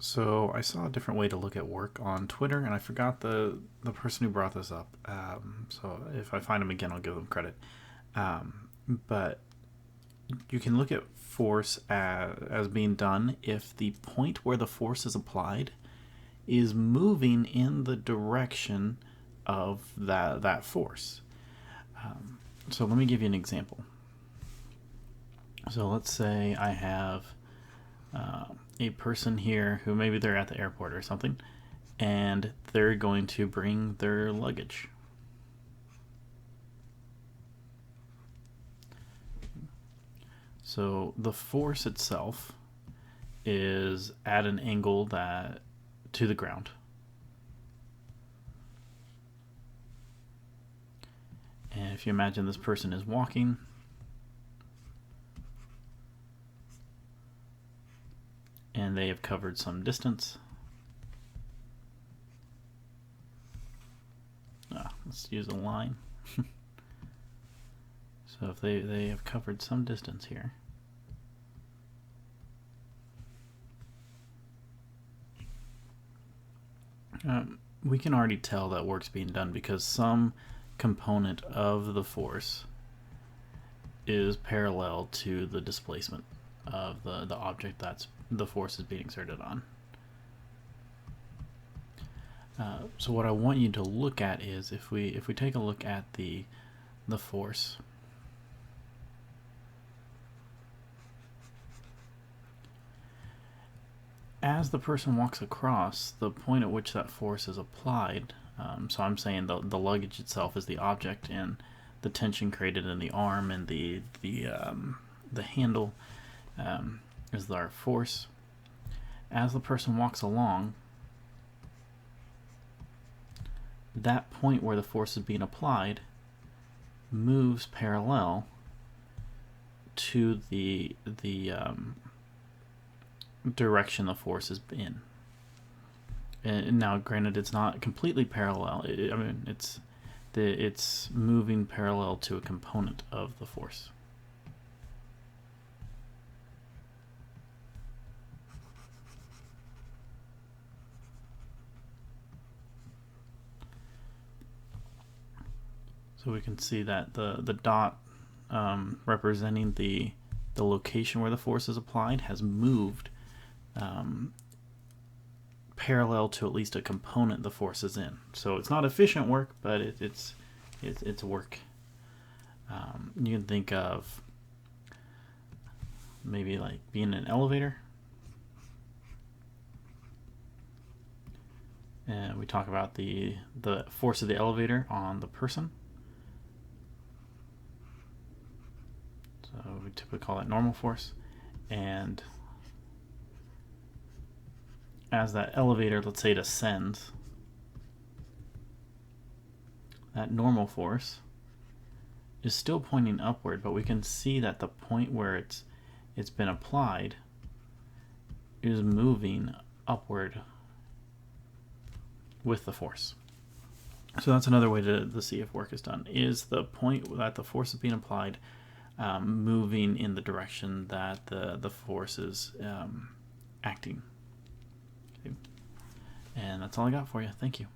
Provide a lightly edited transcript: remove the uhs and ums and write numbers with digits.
So I saw a different way to look at work on Twitter, and I forgot the person who brought this up. So if I find them again, I'll give them credit. But you can look at force as being done if the point where the force is applied is moving in the direction of that force. So let me give you an example. So let's say I have a person here who maybe they're at the airport or something, and they're going to bring their luggage. So the force itself is at an angle to the ground. And if you imagine this person is walking, and they have covered some distance. Let's use a line. So if they have covered some distance here, we can already tell that work's being done because some component of the force is parallel to the displacement of the object that's the force is being exerted on. So what I want you to look at is if we take a look at the force, as the person walks across, the point at which that force is applied, so I'm saying the luggage itself is the object, and the tension created in the arm and the handle is our force. As the person walks along, that point where the force is being applied moves parallel to the direction the force is in. And now, granted, it's not completely parallel. It's moving parallel to a component of the force. So we can see that the dot representing the location where the force is applied has moved parallel to at least a component the force is in. So it's not efficient work, but it's work. You can think of maybe like being in an elevator. And we talk about the force of the elevator on the person. So we typically call it normal force. And as that elevator, let's say it ascends, that normal force is still pointing upward, but we can see that the point where it's been applied is moving upward with the force. So that's another way to see if work is done. Is the point that the force is being applied moving in the direction that the force is acting? Okay. And that's all I got for you. Thank you.